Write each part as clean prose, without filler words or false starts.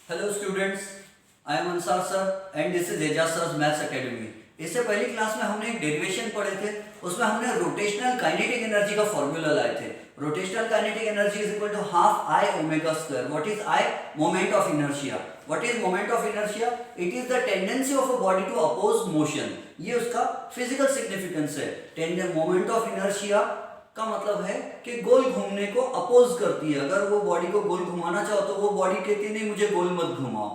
Hello students, I am Ansar sir and this is Ejaz sir maths academy. इससे पहली class में हमने एक डेरिवेशन पढ़े थे, उसमें हमने रोटेशनल काइनेटिक एनर्जी का फॉर्मूला लाए थे। Rotational kinetic energy is equal to half I omega square. What is I? Moment of inertia. What is moment of inertia? It is the tendency of a body to oppose motion. ये उसका physical significance है। Moment of inertia का मतलब है कि गोल घूमने को oppose करती है। अगर वो बॉडी को गोल घुमाना चाहो तो वो बॉडी कहती है नहीं मुझे गोल मत घुमाओ,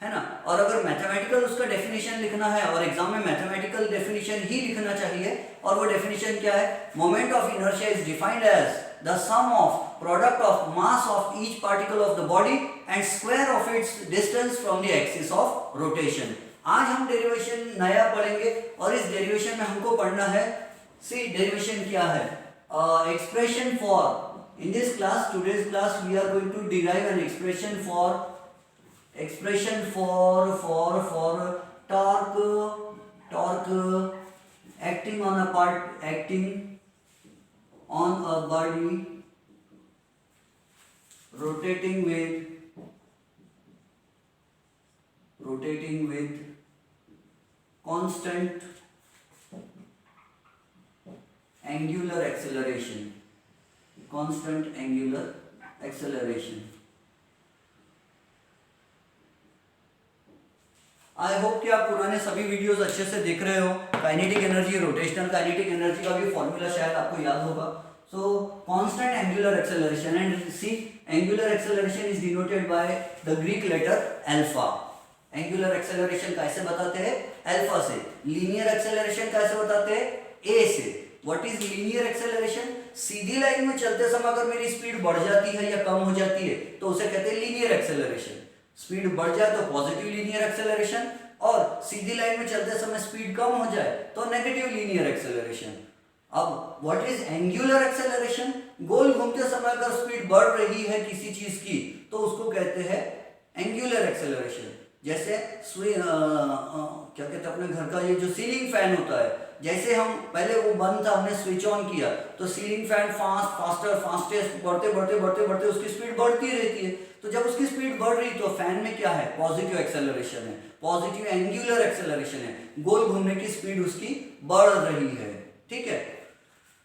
है ना। और अगर मैथमेटिकल उसका डेफिनेशन लिखना है और एग्जाम में मैथमेटिकल डेफिनेशन ही लिखना चाहिए, और वो डेफिनेशन क्या है? Moment of inertia is defined as the sum of product of mass of each particle of the body and square of its distance from the axis of rotation. आज हम derivation नया पढ़ेंगे और इस डेरिवेशन में हमको पढ़ना है, सी डेरिवेशन क्या है? Expression for, in this class, today's class, we are going to derive an expression for torque acting on a body rotating with constant angular acceleration, I hope कि आप पुराने सभी वीडियोस अच्छे से देख रहे हो। Kinetic energy, rotational kinetic energy का भी फॉर्मूला शायद आपको याद होगा। So constant angular acceleration, and c angular acceleration is denoted by the Greek letter alpha. Angular acceleration कैसे बताते हैं? अल्फा से। लीनियर एक्सेलरेशन कैसे बताते हैं? ए से। What is linear acceleration? Sidhi line में चलते समय अगर मेरी स्पीड बढ़ जाती है या कम हो जाती है तो उसे कहते हैं लीनियर एक्सेलरेशन। स्पीड बढ़ जाए तो पॉजिटिव लीनियर एक्सेलरेशन, और सीधी लाइन में चलते समय स्पीड कम हो जाए तो नेगेटिव लीनियर एक्सेलरेशन। अब व्हाट इज एंगुलर एक्सेलरेशन? गोल घूमते समय अगर स्पीड बढ़ रही है किसी चीज की तो उसको कहते हैं एंगुलर एक्सेलरेशन। जैसे क्या कहते हैं अपने घर का ये जो सीलिंग फैन होता है, जैसे हम पहले वो बंद था, हमने स्विच ऑन किया तो सीलिंग फैन फास्टेस्ट बढ़ते उसकी स्पीड बढ़ती रहती है। तो जब उसकी स्पीड बढ़ रही तो फैन में क्या है? पॉजिटिव एक्सेलरेशन है, पॉजिटिव एंगुलर एक्सेलरेशन है। गोल घूमने की स्पीड उसकी बढ़ रही है, ठीक है।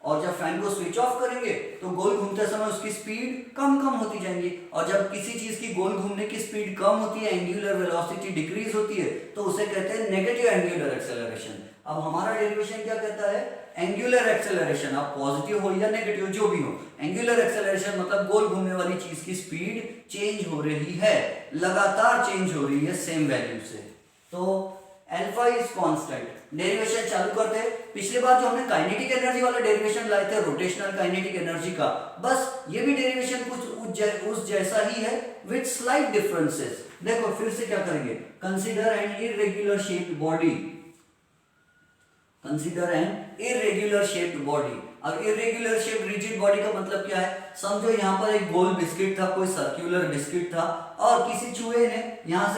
और जब फैन को स्विच ऑफ करेंगे तो गोल घूमते समय उसकी स्पीड कम होती जाएंगी, और जब किसी चीज की गोल घूमने की स्पीड कम होती है, एंगुलर वेलोसिटी डिक्रीज होती है, तो उसे कहते हैं नेगेटिव एंगुलर एक्सेलरेशन। अब हमारा डेरिवेशन क्या कहता है? Angular acceleration. अब पॉजिटिव हो या नेगेटिव जो भी हो, एंगुलर एक्सेलरेशन मतलब गोल घूमने वाली चीज की स्पीड चेंज हो रही है, लगातार चेंज हो रही है सेम वैल्यू से। तो अल्फा इज कांस्टेंट। डेरिवेशन चालू करते हैं। पिछली बार जो हमने काइनेटिक एनर्जी वाला डेरिवेशन लाए थे रोटेशनल काइनेटिक एनर्जी का, बस ये भी डेरिवेशन कुछ उस जैसा ही है विद स्लाइट डिफरेंसेस। देखो फिर से क्या करेंगे? Consider N irregular shaped body. Consider N irregular shaped body. अब इरेगुलर शेप्ड रिजिड बॉडी का मतलब क्या है? समझो यहाँ पर एक गोल बिस्किट था, कोई सर्कुलर बिस्किट था, और किसी चूहे ने यहाँ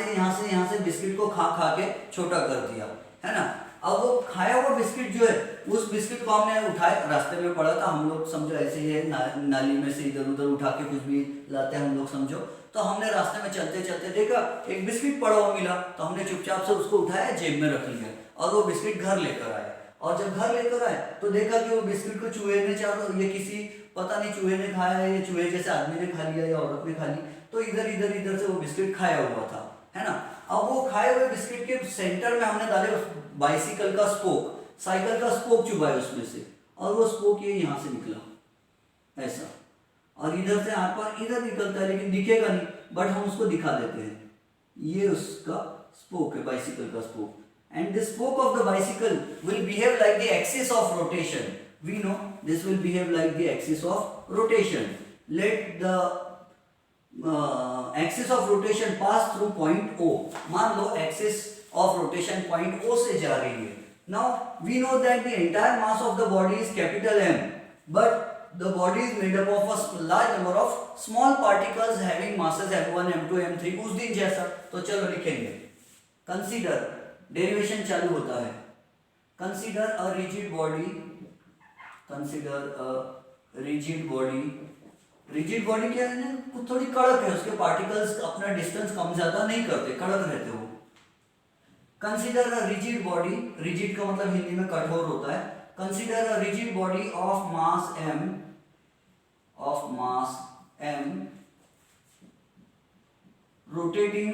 से बिस्किट को खा के छोटा कर दिया, है ना। अब वो खाया हुआ बिस्किट जो है, उस बिस्किट को हमने उठाया, रास्ते में पड़ा था, हम लोग समझो ऐसे ही है, नाली में से इधर उधर उठा के कुछ भी लाते हैं हम लोग समझो। तो हमने रास्ते में चलते चलते देखा एक बिस्किट पड़ा हुआ मिला, तो हमने चुपचाप से उसको उठाया, जेब में रख लिया, और वो बिस्किट घर लेकर आए। और जब घर लेकर आए तो देखा कि वो बिस्किट को चूहे ने ये किसी पता नहीं चूहे ने खाया है, ये चूहे जैसे आदमी ने खा लिया या औरत ने खा ली, तो इधर से वो बिस्किट खाया हुआ था, है ना। अब वो खाए हुए बिस्किट के सेंटर में हमने डाले बाइसिकल का स्पोक, साइकिल का स्पोक चुभाया उसमें से, और वो स्पोक ये यहाँ से निकला ऐसा, और इधर से हाथ पर इधर निकलता है लेकिन दिखेगा नहीं, बट हम उसको दिखा देते हैं, ये उसका स्पोक है, बाइसिकल का spoke. And the spoke of the bicycle will behave like the axis of rotation. We know this will behave like the axis of rotation. Let the axis of rotation pass through point O. मान लो axis of rotation point O से जा रही है. Now we know that the entire mass of the body is capital M, but the body is made up of a large number of small particles having masses M1, M2, M3. उस दिन जैसा, तो चलो लिखेंगे. Consider derivation चालू होता है। Consider a rigid body rigid body क्या है ना, कुछ थोड़ी कड़क है, उसके पार्टिकल्स अपना डिस्टेंस कम ज्यादा नहीं करते, कड़क रहते वो। Consider a rigid body, rigid का मतलब हिंदी में कठोर होता है। Consider a rigid body of mass m rotating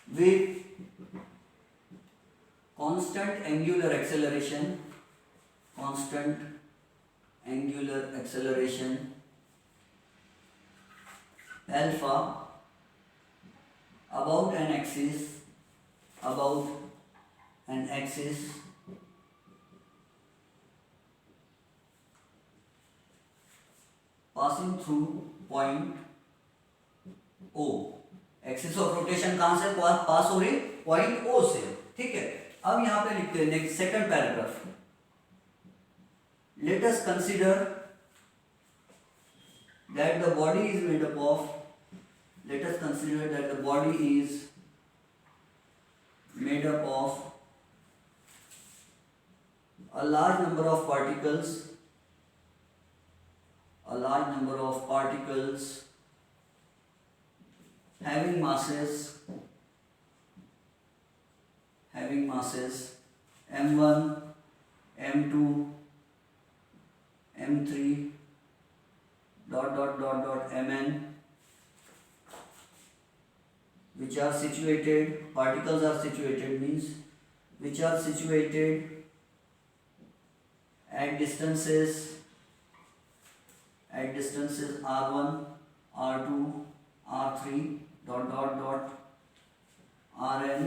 with constant angular acceleration alpha about an axis passing through point O। Axis of rotation कहां से पास हो रही, पॉइंट O से, ठीक है। अब यहां पे लिखते हैं next second paragraph, let us consider that the body is made up of, let us consider that the body is made up of a large number of particles having masses m1 m2 m3 mn, which are situated, particles are situated means which are situated at distances r1 r2 r3 rn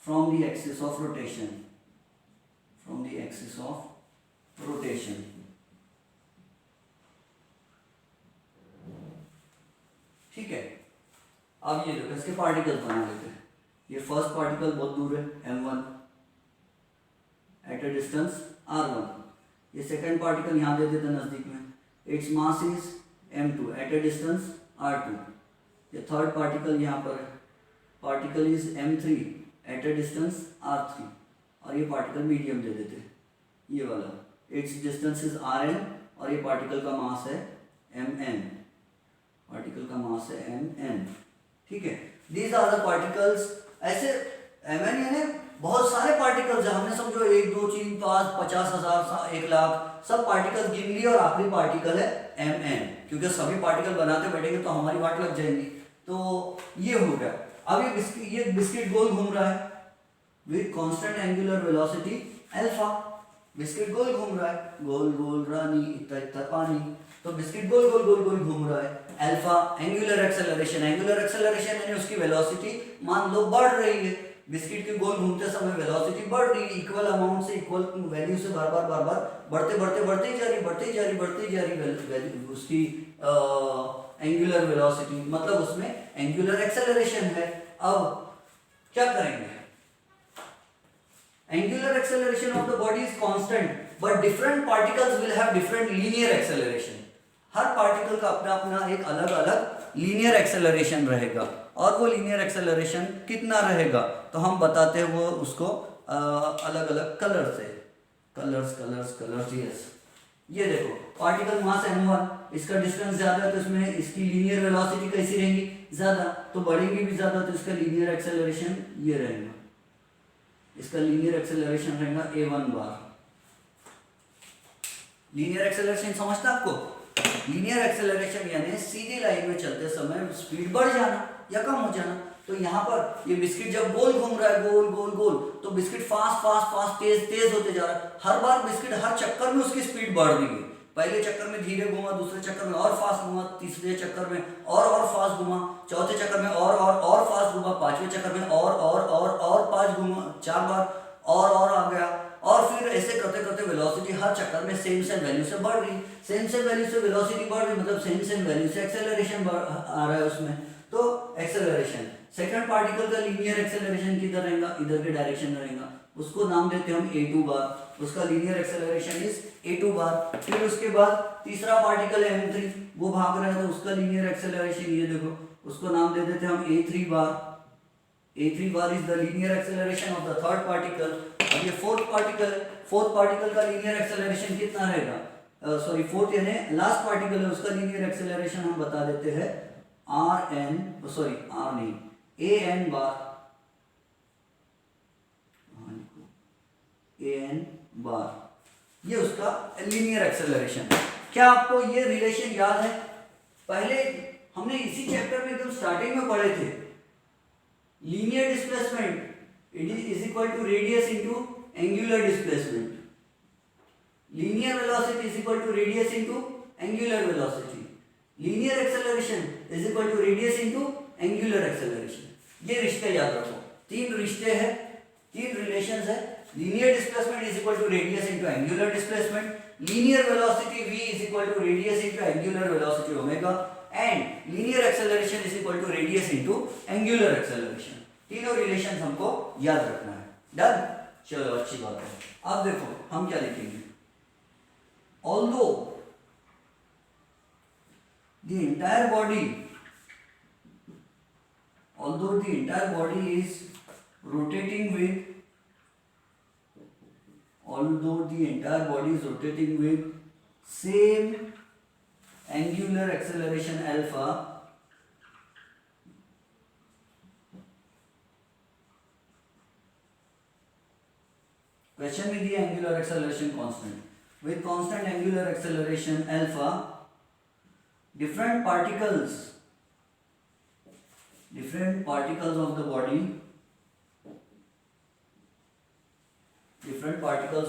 from the axis of rotation, ठीक है। अब ये देखो इसके particles बना लेते हैं। ये फर्स्ट पार्टिकल बहुत दूर है m1 at a distance r1, ये सेकंड पार्टिकल यहाँ दे देते हैं नजदीक में, its mass is m2 at a distance r2, ये थर्ड पार्टिकल यहाँ पर है, particle is m3 at a distance r3, और ये पार्टिकल मीडियम दे देते हैं, ये वाला इट्स डिस्टेंस इज rn, और ये पार्टिकल का मास है mn, ठीक है। दीज आर द पार्टिकल्स, ऐसे mn यानी बहुत सारे पार्टिकल्स है, हमने समझो 1 2 3 5 50,000 1 लाख सब पार्टिकल्स गिन लिए, और आखिरी पार्टिकल है mn, क्योंकि सभी पार्टिकल बनाते बैठेंगे तो हमारी वाट लग जाएंगी। तो ये हो गया। अब ये बिस्किट गोल घूम रहा है with constant angular velocity alpha, biscuit गोल घूम रहा है, गोल गोल रानी इतना पानी, तो बिस्किट गोल गोल गोल गोल घूम रहा है। अल्फा एंगुलर एक्सेलरेशन यानी उसकी वेलोसिटी मान लो बढ़ रही है, बिस्किट के गोल घूमते समय वेलोसिटी बढ़ रही है, इक्वल अमाउंट से इक्वल वैल्यू से बार बार बढ़ते ही जा रही उसकी एंगुलर वेलोसिटी, मतलब उसमें एंगुलर एक्सेलरेशन है। अब क्या करेंगे, angular acceleration of the body is constant but different particles will have different linear acceleration, her particle का अपना अपना एक अलग अलग लीनियर एक्सेलरेशन रहेगा, और वो लीनियर एक्सेलरेशन कितना रहेगा तो हम बताते हैं वो उसको अलग अलग कलर से, कलर्स यस। ये देखो पार्टिकल मास m1, इसका डिस्टेंस ज्यादा है तो इसमें इसकी लीनियर वेलोसिटी कैसी रहेंगी, ज्यादा, तो बढ़ेगी भी ज्यादा, तो इसका लीनियर एक्सेलरेशन ये रहेगा, इसका लीनियर एक्सेलरेशन रहेगा a1 बार। लीनियर एक्सेलरेशन समझता आपको, लीनियर एक्सेलरेशन यानी सीधी लाइन में चलते समय स्पीड बढ़ जाना या कम हो जाना। तो यहाँ पर ये बिस्किट जब गोल घूम रहा है, गोल गोल गोल, तो बिस्किट फास्ट तेज होते जा रहा है, हर बार बिस्किट हर चक्कर में उसकी स्पीड बढ़ रही है, पहले चक्कर में धीरे घूमा, दूसरे चक्कर में और फास्ट घूमा, तीसरे चक्कर में और फास्ट घूमा, चौथे चक्कर में और फास्ट घूमा, पांचवें चक्कर में और 5 घूमा, 4 बार और आ गया, और फिर ऐसे करते करते वेलोसिटी हर चक्कर में सेम वैल्यू से बढ़ रही, सेम वैल्यू से वेलोसिटी बढ़ रही, मतलब सेम वैल्यू से एक्सेलरेशन आ रहा है उसमें। तो एक्सेलरेशन, सेकंड पार्टिकल का लीनियर एक्सेलरेशन किधर रहेगा, इधर के डायरेक्शन में रहेगा, उसको नाम देते हैं हम a2 बार, उसका लीनियर एक्सेलरेशन इज a2 बार। फिर उसके बाद तीसरा पार्टिकल है m3, वो भाग रहा है तो उसका लीनियर एक्सेलरेशन ये देखो, उसको नाम दे देते हैं हम a3 bar. a3 bar is the linear acceleration of the third particle. अब ये फोर्थ पार्टिकल का लीनियर एक्सेलरेशन कितना रहेगा, सॉरी फोर्थ यानी लास्ट पार्टिकल है, उसका लीनियर एक्सेलरेशन हम बता देते हैं आर एन, सॉरी आर नहीं, A N bar, A N बार, ये उसका लीनियर एक्सेलरेशन है। क्या आपको ये रिलेशन याद है? पहले हमने इसी चैप्टर में एकदम स्टार्टिंग में पढ़े थे, linear displacement is equal to radius into angular displacement, linear velocity is equal to radius into angular velocity, linear acceleration is equal to radius into angular acceleration. ये रिश्ते याद रखो, तीन रिश्ते हैं, तीन रिलेशंस है। Linear displacement is equal to radius into angular displacement, linear velocity v is equal to radius into angular velocity omega, and linear acceleration is equal to radius into angular acceleration. तीनों relations हमको याद रखना है। Done, चलो अच्छी बात है। अब देखो हम क्या लिखेंगे, although the entire body is rotating with same angular acceleration alpha, question में दिया angular acceleration constant, with constant angular acceleration alpha, different particles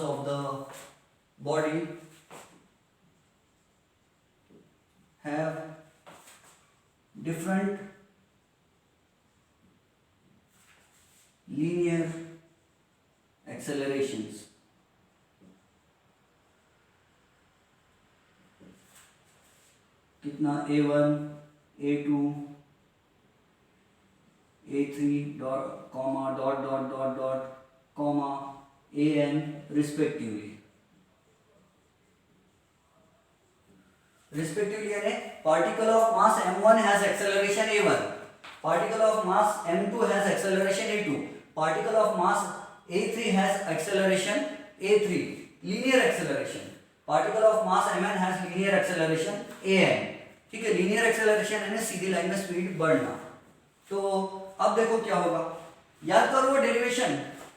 of the body have different linear accelerations. कितना a1, a2, a3 dot comma an respectively यानी particle of mass m1 has acceleration a1, particle of mass m2 has acceleration a2, particle of mass a3 has acceleration a3, linear acceleration, particle of mass mn has linear acceleration an। ठीक है, linear acceleration है ना, सीधी line में speed बढ़ना। तो अब देखो क्या होगा, याद करो वो डेरिवेशन,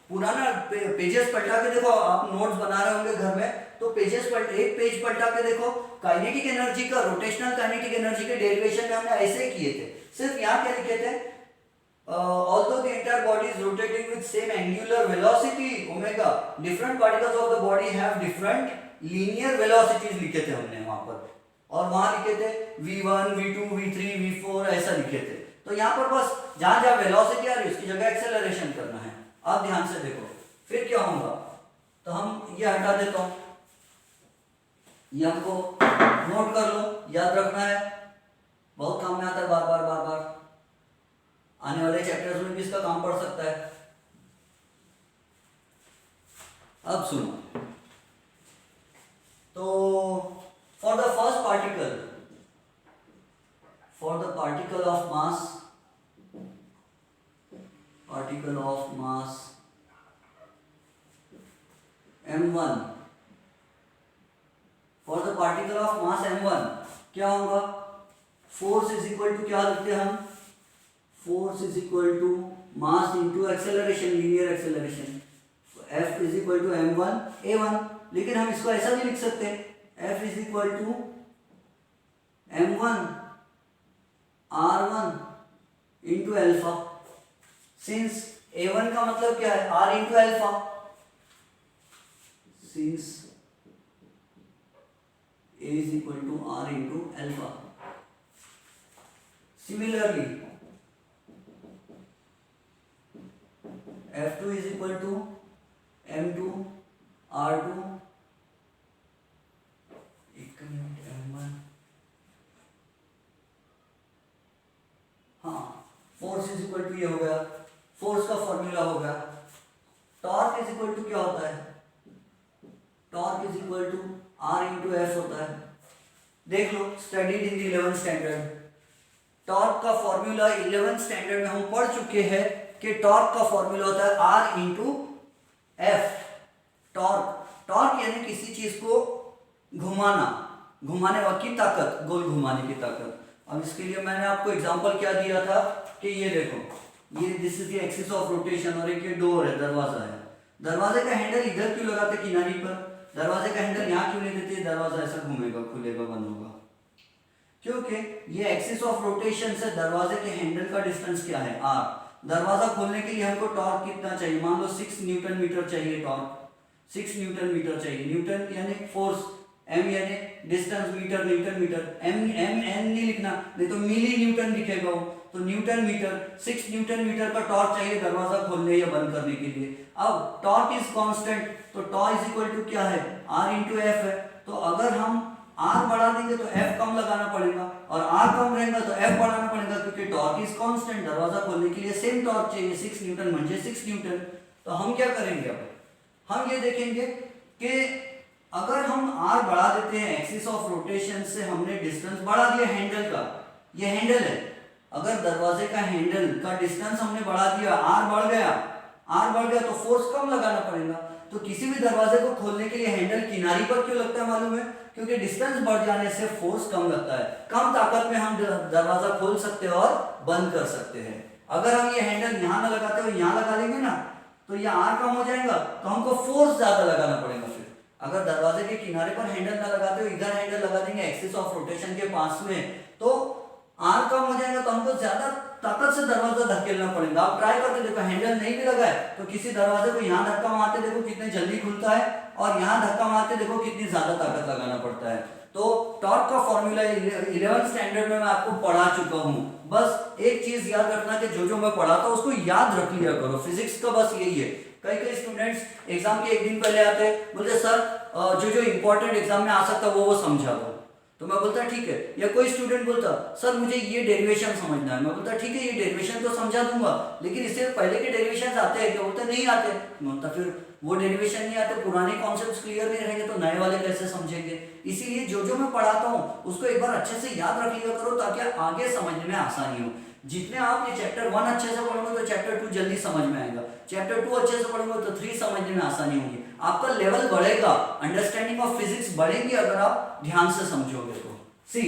पुराना पेजेस पलटा के देखो, आप नोट्स बना रहे होंगे घर में, तो एक पेज पलटा के देखो, काइनेटिक एनर्जी का, रोटेशनल काइनेटिक एनर्जी के डेरिवेशन में हमने ऐसे किए थे। सिर्फ यहाँ क्या लिखे थे, although the entire body is rotating with same angular velocity omega, different particles of the body have different linear velocities लिखे थे हमने वहां पर, और वहां लिखे थे v1, v2, v3, v4 ऐसा लिखे थे। तो यहाँ पर बस जहां जहां वेलोसिटी आ रही है उसकी जगह एक्सेलरेशन करना है। आप ध्यान से देखो फिर क्या होगा, तो हम ये हटा देता हूं, ये हमको नोट कर लो, याद रखना है, बहुत काम में आता है, बार बार आने वाले चैप्टर्स में भी इसका काम पड़ सकता है। अब सुनो, तो for the first particle of mass m1, for the particle of mass m1 क्या होगा, फोर्स इज इक्वल टू क्या लिखते हैं हम, force is equal to mass into acceleration, linear acceleration, F is equal to m1 a1, लेकिन हम इसको ऐसा भी लिख सकते हैं, F is equal to m1 r1 into alpha, since a1 का मतलब क्या है, r into alpha, since a is equal to r into alpha. Similarly, F2 is equal to m2 r2, एक मिनट m1, हाँ, फोर्स इज इक्वल टू ये हो गया, force का फॉर्मूला हो गया, टॉर्क इज इक्वल टू क्या होता है, torque is equal to R into F होता है। देख लो, studied in the 11th standard, torque का फॉर्मूला 11th स्टैंडर्ड में हम पढ़ चुके हैं कि टॉर्क का फॉर्मूला होता है R into F torque, torque यानी किसी चीज को घुमाना, घुमाने की ताकत, गोल घुमाने की ताकत। अब इसके लिए मैंने आपको एग्जांपल क्या दिया था कि ये देखो, ये this is the axis of rotation और एक ये डोर है, दरवाजा है। दरवाजे का हैंडल इधर क्यों लगाते किनारी पर, दरवाजे का हैंडल यहाँ क्यों नहीं देते, दरवाजा ऐसा घूमेगा, खुलेगा, बंद होगा, क्योंकि ये एक्सिस ऑफ रोटेशन से दरवाजे के हैंडल का डिस्टेंस क्या है, आर। दरवाजा खोलने के लिए हमको टॉर्क कितना चाहिए, मान लो 6 न्यूटन मीटर चाहिए, टॉर्क 6 न्यूटन मीटर चाहिए। न्यूटन यानी फोर्स, एम यानी distance, metre newton metre, M M N नहीं लिखना, नहीं तो मिली न्यूटन लिखेगा वो, तो न्यूटन मीटर, 6 न्यूटन मीटर का टॉर्क चाहिए दरवाजा खोलने या बंद करने के लिए। अब टॉर्क इज कांस्टेंट, तो टॉ इज इक्वल टू क्या है, आर इंटू एफ है। तो अगर हम आर बढ़ा देंगे तो एफ कम लगाना पड़ेगा, और आर कम रहेगा तो एफ बढ़ाना पड़ेगा, क्योंकि टॉर्क इज कांस्टेंट, दरवाजा खोलने के लिए सेम टॉर्क चाहिए, 6 न्यूटन म्हणजे 6 न्यूटन। तो हम क्या करेंगे, अब हम ये देखेंगे कि अगर हम आर बढ़ा देते हैं, एक्सिस ऑफ रोटेशन से हमने डिस्टेंस बढ़ा दिया हैंडल का, ये हैंडल है, अगर दरवाजे का हैंडल का डिस्टेंस हमने बढ़ा दिया, आर बढ़ गया, आर बढ़ गया तो फोर्स कम लगाना पड़ेगा। तो किसी भी दरवाजे को खोलने के लिए हैंडल किनारी पर क्यों लगता है मालूम है, क्योंकि डिस्टेंस बढ़ जाने से फोर्स कम लगता है, कम ताकत में हम दरवाजा खोल सकते हैं और बंद कर सकते हैं। अगर हम ये हैंडल यहाँ ना लगाते हुए यहाँ लगा देंगे ना, तो ये आर कम हो जाएगा, तो हमको फोर्स ज्यादा लगाना पड़ेगा। फिर अगर दरवाजे के किनारे पर हैंडल ना लगाते हुए इधर हैंडल लगा देंगे एक्सिस ऑफ रोटेशन के पास में, तो आर कम हो जाएगा, तो हमको ज्यादा ताकत से दरवाजा धकेलना पड़ेगा। आप ट्राई करके देखो, हैंडल नहीं भी लगा है तो किसी दरवाजे को यहाँ धक्का मारते देखो कितने जल्दी खुलता है, और यहाँ धक्का मारते देखो कितनी ज्यादा ताकत लगाना पड़ता है। तो टॉर्क का फॉर्मूला 11th स्टैंडर्ड में मैं आपको पढ़ा चुका हूँ। बस एक चीज याद रखना कि जो जो मैं पढ़ा था उसको याद रख लिया करो, फिजिक्स का बस यही है। कई कई स्टूडेंट्स एग्जाम के एक दिन पहले आते हैं, बोलते सर जो जो इंपॉर्टेंट एग्जाम में आ सकता है वो समझा दो। तो मैं बोलता ठीक है, या कोई स्टूडेंट बोलता सर मुझे ये डेरिवेशन समझना है, मैं बोलता ठीक है ये डेरिवेशन तो समझा दूंगा, लेकिन इससे पहले के डेरिवेशन आते हैं क्या, बोलता नहीं आते। बोलता फिर वो डेरिवेशन नहीं आते, पुराने कॉन्सेप्ट्स क्लियर नहीं रहेंगे तो नए वाले कैसे समझेंगे। इसीलिए जो जो मैं पढ़ाता हूँ उसको एक बार अच्छे से याद रख लिया करो, ताकि आगे समझने में आसानी हो। जितने आप ये चैप्टर 1 अच्छे से पढ़ोगे तो चैप्टर 2 जल्दी समझ में आएगा, चैप्टर 2 अच्छे से पढ़ोगे तो 3 समझने में आसानी होगी, आपका लेवल बढ़ेगा, अंडरस्टैंडिंग ऑफ फिजिक्स बढ़ेगी अगर आप ध्यान से समझोगे तो। सी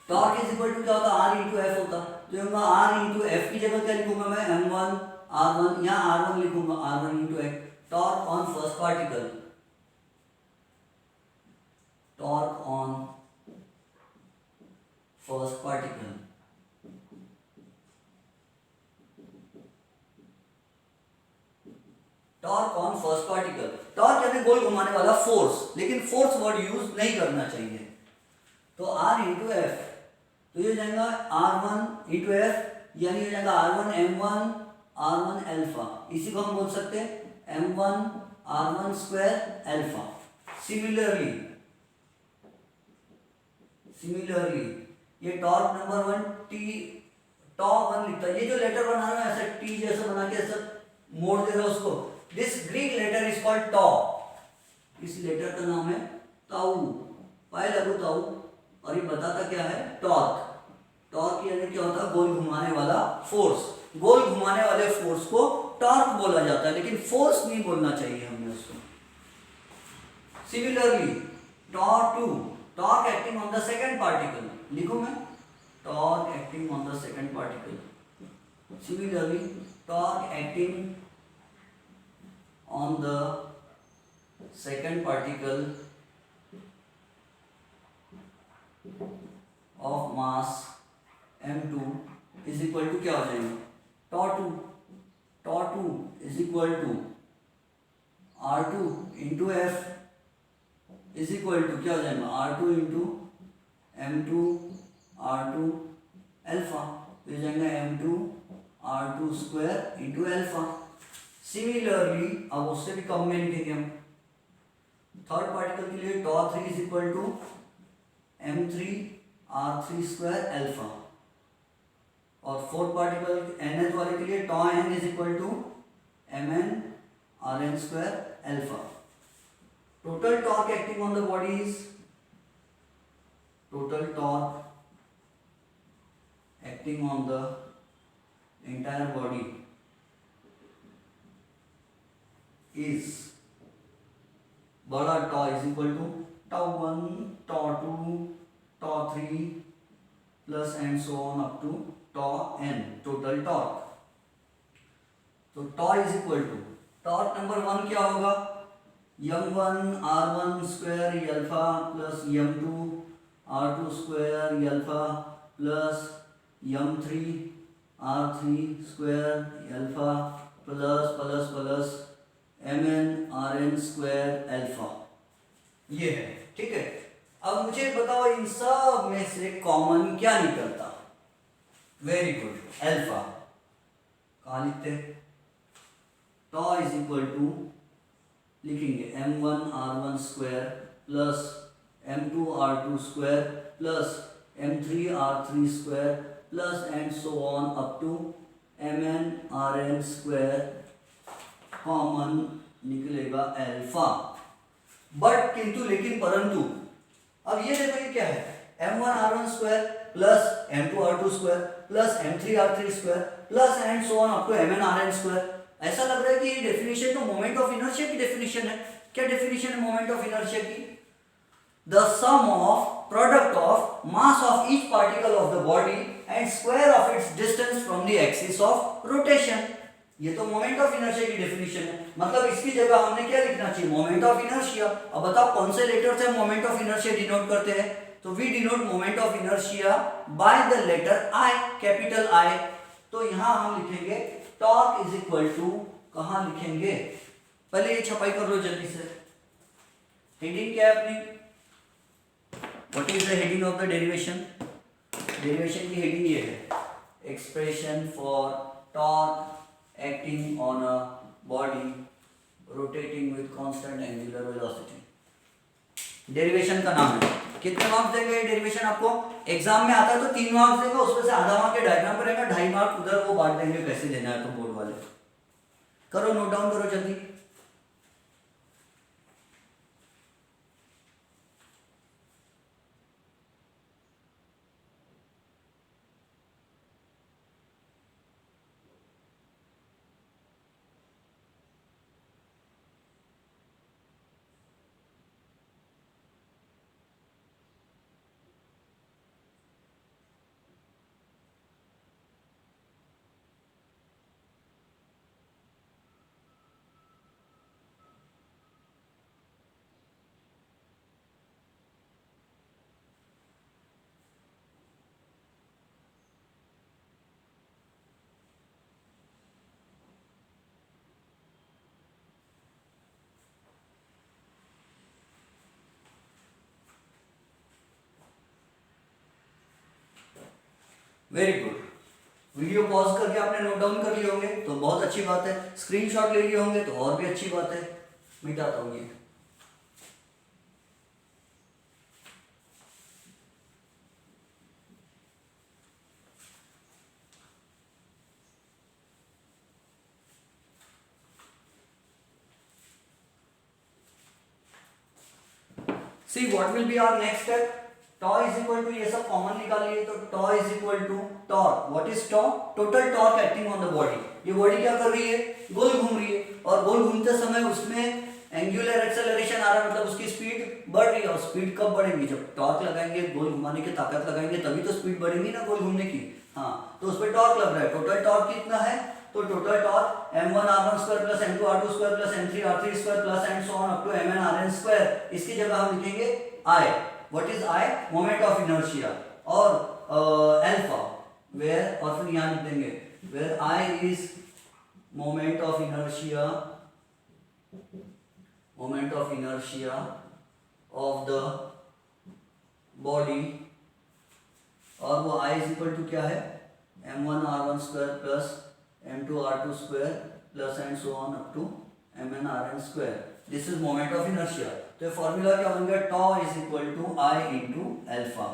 टॉर्क इज इक्वल टू क्या होता है, आर इंटू एफ होता है। तो यहाँ आर इंटू एफ की जगह क्या लिखूंगा मैं, m1 r1, यहाँ r1 लिखूंगा, r1 into F. Torque on first particle, torque on first particle, torque on first particle. Torque यानी गोल घुमाने वाला फोर्स, लेकिन फोर्स वर्ड यूज नहीं करना चाहिए। तो आर इंटू एफ, तो ये हो जाएगा R1 इंटू एफ, यानी हो जाएगा R1 M1 R1 अल्फा। इसी को हम बोल सकते हैं M1 R1 square alpha. Similarly ये टॉर्क नंबर 1 T टॉ 1 लिखता है, ये जो लेटर बना रहा है ऐसा T जैसा बना के ऐसा मोड़ दे रहा है उसको, this Greek letter is called tau. इस लेटर का नाम है ताऊ, पाए लगू ताऊ, और ये बताता क्या है, टॉर्क। टॉर्क यानी क्या होता है, गोल घुमाने वाला फोर्स। गोल घुमाने वाले फोर्स को टॉर्क बोला जाता है, लेकिन फोर्स नहीं बोलना चाहिए हमें उसको। Similarly tau two, torque acting on the second particle, लिखूं मैं, torque acting on the second particle. Similarly torque acting on the second particle of mass m2 is equal to क्या हो जाएगा, tau two is equal to r2 into F is equal to क्या हो जाएगा, r2 into m2 r2 alpha, तो ये जाएगा m2 r2 square into alpha. Similarly अब उससे भी कम में लिखेंगे हम, थर्ड पार्टिकल के लिए tau three is equal to m3 r3 square alpha, और फोर्थ पार्टिकल nth वाले के लिए tau n is equal to mn rn square alpha. Total torque acting on the body is, total torque acting on the entire body is बड़ा tau is equal to τ1 τ2 τ3 plus and so on up to τn total torque. तो tau is equal to torque number 1 क्या होगा, m1 r1 square alpha plus m2 r2 square alpha plus m3 r3 square alpha plus plus plus mn rn square alpha. ये है, ठीक है। अब मुझे बताओ इन सब में से कॉमन क्या निकलता। Very good, alpha. कहाँ लिखते हैं, टॉ इज इक्वल टू लिखेंगे m1 r1 square plus m2 r2 square plus m3 r3 square plus and so on up to mn rn square. Common निकलेगा अल्फा। बट किंतु लेकिन परंतु अब ये देखो ये क्या है, m1 r1 square plus m2 r2 square plus m3 r3 square plus and so on up to mn rn square. ऐसा लग रहा है कि ये डेफिनेशन तो मोमेंट ऑफ इनर्शिया की डेफिनेशन है। क्या डेफिनेशन है मोमेंट ऑफ इनर्शिया की, the sum of product of mass of each particle of the body and square of its distance from the axis of rotation. ये तो moment of inertia की definition है। मतलब इसकी जगह हमने क्या लिखना चाहिए, मोमेंट ऑफ इनर्शिया। अब बताओ कौन से लेटर से मोमेंट ऑफ इनर्शिया डिनोट करते हैं, तो we denote moment of inertia by the letter I, capital I. तो यहां हम लिखेंगे टॉर्क इज इक्वल टू, कहां लिखेंगे, पहले ये छपाई कर लो जल्दी से। हेडिंग क्या है अपनी, what is the heading of the derivation. Derivation की हेडिंग ये है, expression for torque acting on a body rotating with constant angular velocity। Derivation का नाम है। कितने मार्क्स देंगे ये डेरिवेशन आपको, एग्जाम में आता है तो 3 मार्क्स देंगे, उसमें से आधा मार्क के डायग्राम पर रहेगा, 2.5 मार्क उधर वो बांट देंगे कैसे देना है, तो बोर्ड वाले करो, नोट डाउन करो जल्दी। Very good. वीडियो पॉज करके आपने नोट डाउन कर लिए होंगे तो बहुत अच्छी बात है, स्क्रीनशॉट ले लिए होंगे तो और भी अच्छी बात है। मिटाता हूं ये। See what will be our next step, tau is equal to, ये सब कॉमन निकालिए, तो tau is equal to torque. What is tau, total torque acting on the body. ये बॉडी क्या कर रही है, गोल घूम रही है, और गोल घूमते समय उसमें एंगुलर एक्सेलरेशन आ रहा है, मतलब उसकी स्पीड बढ़ रही है। और स्पीड कब बढ़ेगी, जब टॉर्क लगाएंगे, गोल घुमाने की ताकत लगाएंगे, तभी तो स्पीड बढ़ेगी ना गोल घूमने की। हाँ, तो उस पर टॉर्क लग रहा है। टोटल टॉर्क कितना है, तो total torque m1 r1 square plus m2 r2 square plus m3 r3 square plus and so on up to mn rn square. इसकी जगह हम लिखेंगे I। What is I, moment of inertia, और alpha where, और फिर यहां लिख देंगे where I is moment of inertia, moment of inertia of the body, और वो I इज इक्वल टू क्या है, m1 r1 square plus m2 r2 square plus and so on up to mn rn square. This is moment of inertia. तो ये formula क्या बन गया, tau is equal to I into alpha.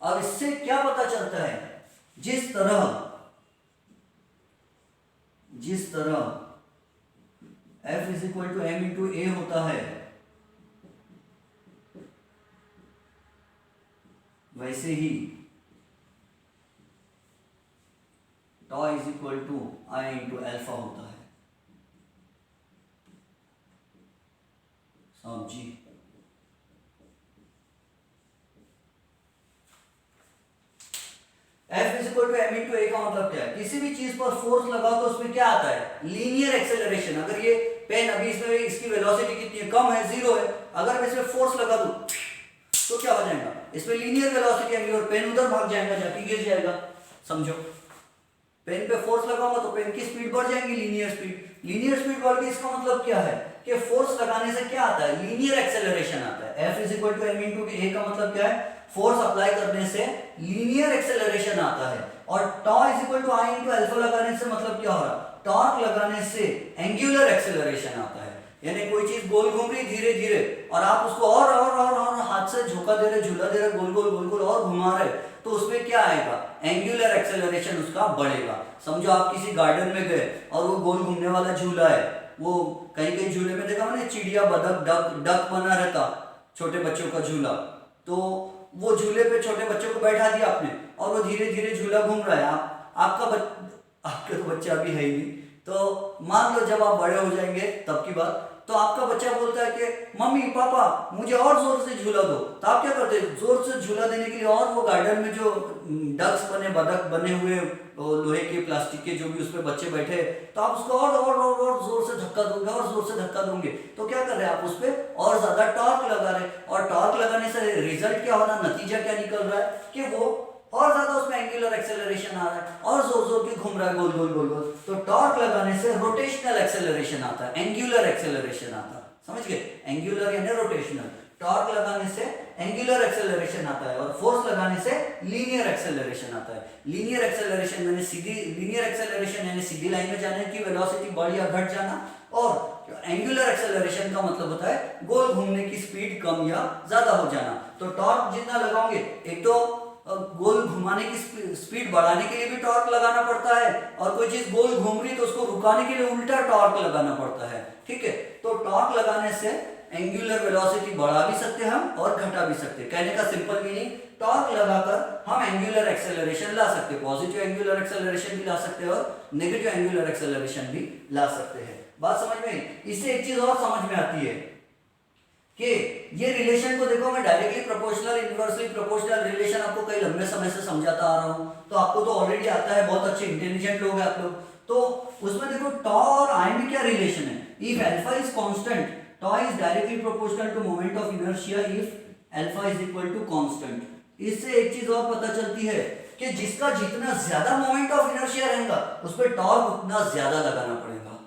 अब इससे क्या पता चलता है, जिस तरह F is equal to m into a होता है, वैसे ही tau is equal to I into alpha होता है। m into a का मतलब क्या है? किसी भी चीज पर फोर्स लगाओ तो उसमें क्या आता है? Linear acceleration. अगर ये पेन अभी इसमें इसकी वेलोसिटी कितनी है? कम है, 0 है। अगर मैं इसमें फोर्स लगा दूं तो क्या हो जाएगा? इसमें लीनियर वेलोसिटी आएगी और पेन उधर भाग जाएगा, जाके गिर जाएगा। समझो, पेन पे फोर्स लगाऊंगा तो पेन की स्पीड बढ़ जाएगी, लीनियर स्पीड। लीनियर स्पीड बढ़ गई, इसका मतलब क्या है कि फोर्स लगाने से क्या आता है? लीनियर एक्सेलरेशन आता है। F is equal to m into a का मतलब क्या है? फोर्स अप्लाई करने से लीनियर एक्सेलरेशन आता है। और tau is equal to I into alpha लगाने से मतलब क्या हो रहा है? टॉर्क लगाने से एंगुलर एक्सेलरेशन आता है। यानी कोई चीज गोल घूम रही धीरे धीरे और आप उसको और हाथ से झोंका दे रहे, झूला दे रहे, गोल गोल और घुमा रहे, तो उसमें क्या आएगा? एंगुलर एक्सेलरेशन उसका बढ़ेगा। समझो आप किसी गार्डन में गए और वो गोल घूमने वाला झूला है, वो कहीं कहीं झूले में देखा मैंने, चिड़िया, बतख, डक बना रहता, छोटे बच्चों का झूला। तो वो झूले पे छोटे बच्चों को बैठा दिया आपने और वो धीरे धीरे झूला घूम रहा है। आपका तो बच्चा अभी है ही नहीं, तो मान लो जब आप बड़े हो जाएंगे तब की बात, तो आपका बच्चा बोलता है कि मम्मी पापा मुझे और जोर से झूला दो, तो आप क्या करते हैं? जोर से झूला देने के लिए और वो गार्डन में जो डक्स बने, बतख बने हुए लोहे के, प्लास्टिक के, जो भी उसमें बच्चे बैठे, तो आप उसको और जोर से धक्का दोगे, और जोर से धक्का दोगे, तो क्या कर रहे हैं आप? उस पर और ज्यादा टॉर्क लगा रहे, और टॉर्क लगाने से रिजल्ट क्या हो रहा है? नतीजा क्या निकल रहा है कि वो और ज्यादा उसमें एंगुलर एक्सेलरेशन आ रहा है और जोर जोर के घूम रहा है, गोल गोल। तो टॉर्क लगाने से रोटेशनल एक्सेलरेशन आता है, एंगुलर एक्सेलरेशन आता है। समझ गए? एंगुलर यानी रोटेशनल। टॉर्क लगाने से एंगुलर एक्सेलरेशन आता है और फोर्स लगाने से लीनियर एक्सेलरेशन आता है। लीनियर एक्सेलरेशन यानी सीधी लाइन में जाने की वेलोसिटी बढ़ या घट जाना, और एंगुलर एक्सेलरेशन का मतलब होता है गोल घूमने की स्पीड कम या ज्यादा हो जाना। तो टॉर्क जितना लगाओगे, एक तो गोल घुमाने की स्पीड बढ़ाने के लिए भी टॉर्क लगाना पड़ता है, और कोई चीज गोल घूम रही तो उसको रुकाने के लिए उल्टा टॉर्क लगाना पड़ता है। ठीक है, तो टॉर्क लगाने से एंगुलर वेलोसिटी बढ़ा भी सकते हैं हम और घटा भी सकते हैं। कहने का सिंपल मीनिंग, टॉर्क लगाकर हम एंगुलर एक्सेलरेशन ला सकते हैं, पॉजिटिव एंगुलर एक्सेलरेशन भी ला सकते हैं और नेगेटिव एंगुलर एक्सेलरेशन भी ला सकते हैं। बात समझ में? इससे एक चीज और समझ में आती है कि ये रिलेशन को देखो, मैं directly proportional, inversely proportional relation आपको कई लंबे समय से समझाता आ रहा हूं, तो आपको तो ऑलरेडी आता है, बहुत अच्छे इंटेलिजेंट लोग हैं आप लोग। तो उसमें देखो टॉ और आई में क्या रिलेशन है? If alpha is constant, tau is directly proportional to moment of inertia if alpha is equal to constant. इससे एक चीज और पता चलती है कि जिसका जितना ज्यादा मोमेंट ऑफ इनर्शिया रहेगा उस पर टॉर्क उतना ज्यादा लगाना पड़ेगा।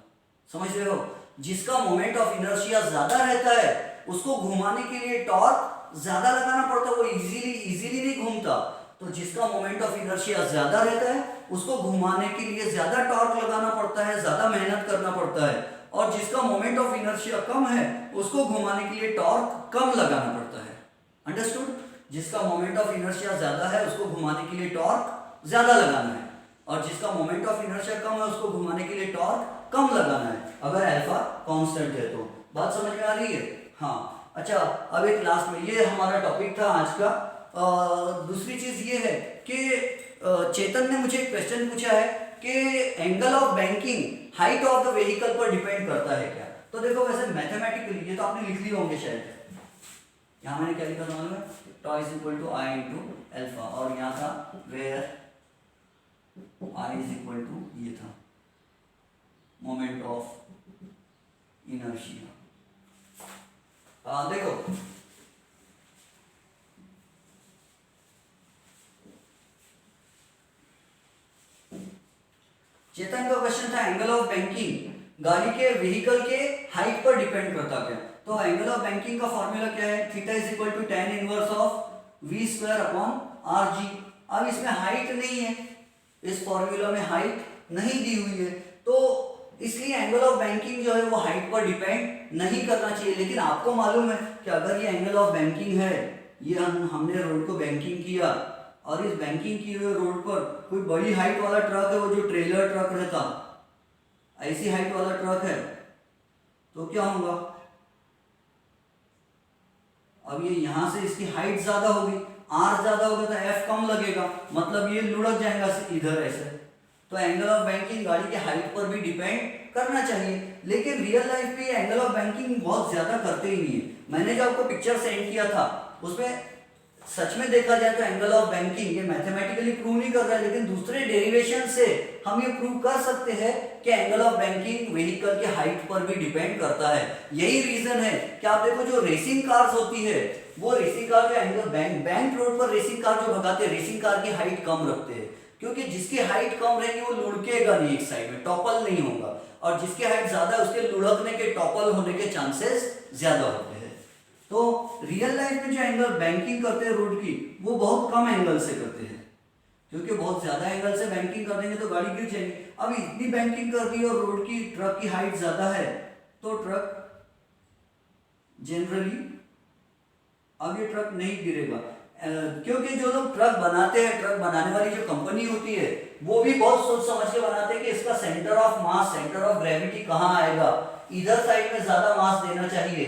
समझ रहे हो? जिसका मोमेंट ऑफ इनर्शिया ज्यादा रहता है उसको घुमाने के लिए टॉर्क ज्यादा लगाना पड़ता है, वो इजीली नहीं घूमता। तो जिसका मोमेंट ऑफ इनर्शिया ज्यादा रहता है उसको घुमाने के लिए ज्यादा टॉर्क लगाना पड़ता है, ज्यादा मेहनत करना पड़ता है, और जिसका मोमेंट ऑफ इनर्शिया कम है उसको घुमाने के लिए टॉर्क कम लगाना पड़ता है। अंडरस्टूड? जिसका मोमेंट ऑफ इनर्शिया ज्यादा है उसको घुमाने के लिए टॉर्क ज्यादा लगाना है, और जिसका मोमेंट ऑफ इनर्शिया कम है उसको घुमाने के लिए टॉर्क कम लगाना है, अगर अल्फा कांस्टेंट है तो। बात समझ में आ रही है? हाँ। अच्छा, अब एक लास्ट में, ये हमारा टॉपिक था आज का। दूसरी चीज ये है कि चेतन ने मुझे एक क्वेश्चन पूछा है कि angle of banking height of the vehicle पर डिपेंड करता है क्या? तो देखो, वैसे मैथमेटिकली ये तो आपने लिख लिए होंगे शायद, यहाँ मैंने क्या लिखा था मालूम है? Tau is equal to I into alpha, और यहाँ था where I is equal to, ये था मोमेंट ऑफ इनर्शिया। देखो, चेतन का क्वेश्चन था एंगल ऑफ बैंकिंग गाड़ी के व्हीकल के हाइट पर डिपेंड करता क्या? तो एंगल ऑफ बैंकिंग का फॉर्मूला क्या है? Theta is equal to tan inverse of v square upon rg। अब इसमें हाइट नहीं है, इस फॉर्मूला में हाइट नहीं दी हुई है, तो इसलिए एंगल ऑफ बैंकिंग जो है वो हाइट पर डिपेंड नहीं करना चाहिए। लेकिन आपको मालूम है कि अगर ये एंगल ऑफ बैंकिंग है, ये हमने रोड को बैंकिंग किया, और इस बैंकिंग किए हुए रोड पर कोई बड़ी हाइट वाला ट्रक है, वो जो ट्रेलर ट्रक रहता, ऐसी हाइट वाला ट्रक है, तो क्या होगा? अब ये यहां से इसकी हाइट ज्यादा होगी, आर ज्यादा होगा तो एफ कम लगेगा, मतलब ये लुढ़क जाएगा इधर ऐसे। तो एंगल ऑफ बैंकिंग गाड़ी के हाइट पर भी डिपेंड करना चाहिए, लेकिन रियल लाइफ में एंगल ऑफ बैंकिंग बहुत ज्यादा करते ही नहीं है। मैंने जो आपको पिक्चर सेंड किया था उसमें सच में देखा जाए तो एंगल ऑफ बैंकिंग ये मैथमेटिकली प्रूव नहीं कर रहा है, लेकिन दूसरे डेरिवेशन से हम ये प्रूव कर सकते हैं कि एंगल ऑफ बैंकिंग व्हीकल के हाइट पर भी डिपेंड करता है। यही रीजन है कि आप देखो जो रेसिंग कार्स होती है, वो रेसिंग कार जो एंगल बैंक रोड पर रेसिंग कार जो भगाते हैं, रेसिंग कार की हाइट कम रखते हैं, क्योंकि जिसकी हाइट कम रहेगी वो लुढ़केगा नहीं, एक साइड में टॉपल नहीं होगा, और जिसकी हाइट ज्यादा है उसके लुढ़कने के, टॉपल होने के चांसेस ज्यादा होते हैं। तो रियल लाइफ में जो एंगल बैंकिंग करते हैं रोड की, वो बहुत कम एंगल से करते हैं, क्योंकि बहुत ज्यादा एंगल से बैंकिंग कर देंगे तो गाड़ी गिर जाएगी। अब इतनी बैंकिंग कर दी और रोड की ट्रक की हाइट ज्यादा है, तो ट्रक जनरली अब ये ट्रक नहीं गिरेगा, क्योंकि जो लोग ट्रक बनाते हैं, ट्रक बनाने वाली जो कंपनी होती है, वो भी बहुत सोच समझ के बनाते हैं कि इसका centre of mass, centre of gravity कहाँ आएगा, इधर साइड में ज्यादा मास देना चाहिए।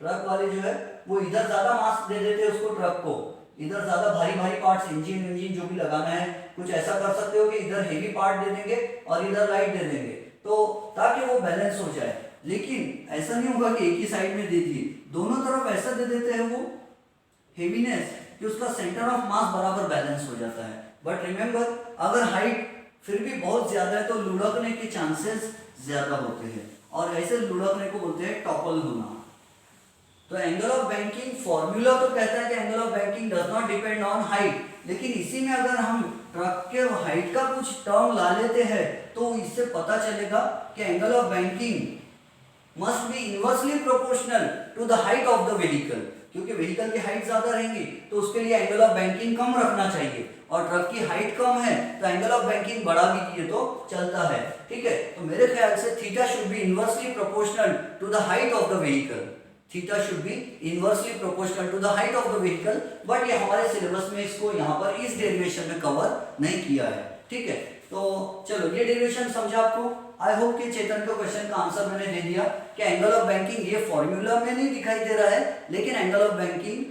ट्रक वाले जो है वो इधर ज्यादा मास दे देते हैं उसको, ट्रक को इधर ज्यादा भारी भारी पार्ट्स, इंजन जो भी लगाना है, कुछ ऐसा कर सकते हो कि इधर हेवी पार्ट दे देंगे और इधर लाइट दे देंगे, तो ताकि वो बैलेंस हो जाए। लेकिन ऐसा नहीं होगा कि एक ही साइड में दे दिए, दोनों तरफ ऐसा दे देते हैं वो हेवीनेस कि उसका सेंटर ऑफ मास बराबर बैलेंस हो जाता है। बट रिमेंबर, अगर हाइट फिर भी बहुत ज्यादा है तो लुढ़कने के चांसेस ज्यादा होते हैं, और ऐसे लुढ़कने को बोलते हैं टॉपल होना। तो एंगल ऑफ बैंकिंग फॉर्मूला तो कहता है कि angle of banking does not depend on height, लेकिन इसी में अगर हम ट्रक के हाइट का कुछ टर्म ला लेते हैं तो इससे पता चलेगा कि angle of banking must be inversely proportional to the height of the vehicle, क्योंकि व्हीकल की हाइट ज्यादा रहेंगी तो उसके लिए एंगल ऑफ बैंकिंग कम रखना चाहिए, और ट्रक की हाइट कम है तो एंगल ऑफ बैंकिंग बढ़ा भी दिए तो चलता है। ठीक है, तो मेरे ख्याल से theta should be inversely proportional to the height of the vehicle, theta should be inversely proportional to the height of the vehicle, but ये हमारे सिलेबस में इसको यहाँ पर इस डेरिवेशन में कवर नहीं किया है। ठीक है, तो चलो ये डेरिवेशन समझा आपको। आई होप कि चेतन के क्वेश्चन का आंसर मैंने दे दिया कि एंगल ऑफ बैंकिंग ये फॉर्मूला में नहीं दिखाई दे रहा है, लेकिन एंगल ऑफ बैंकिंग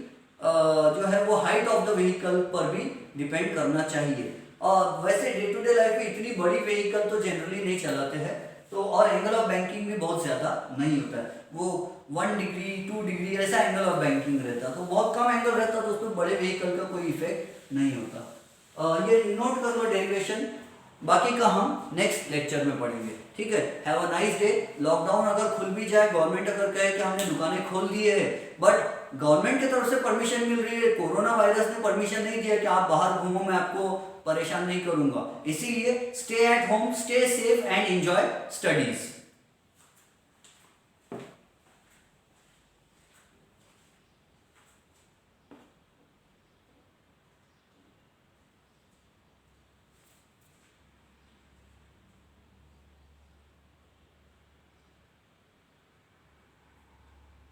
जो है वो हाइट ऑफ द व्हीकल पर भी डिपेंड करना चाहिए। और वैसे डे टू डे लाइफ में इतनी बड़ी व्हीकल तो जनरली नहीं चलाते हैं, तो और एंगल ऑफ बैंकिंग भी बहुत ज्यादा नहीं होता है, वो 1 डिग्री 2 डिग्री ऐसा एंगल ऑफ बैंकिंग रहता, तो बहुत कम एंगल रहता, तो उसमें बड़े व्हीकल का कोई इफेक्ट नहीं होता। ये नोट कर लो डेरिवेशन, बाकी का हम नेक्स्ट लेक्चर में पढ़ेंगे। ठीक है, have a nice day. Lockdown अगर खुल भी जाए, गवर्नमेंट अगर कहे कि हमने दुकानें खोल दी है, बट गवर्नमेंट की तरफ से परमिशन मिल रही है, कोरोना वायरस ने परमिशन नहीं दिया कि आप बाहर घूमो, मैं आपको परेशान नहीं करूंगा, इसीलिए stay at home, stay safe and enjoy studies.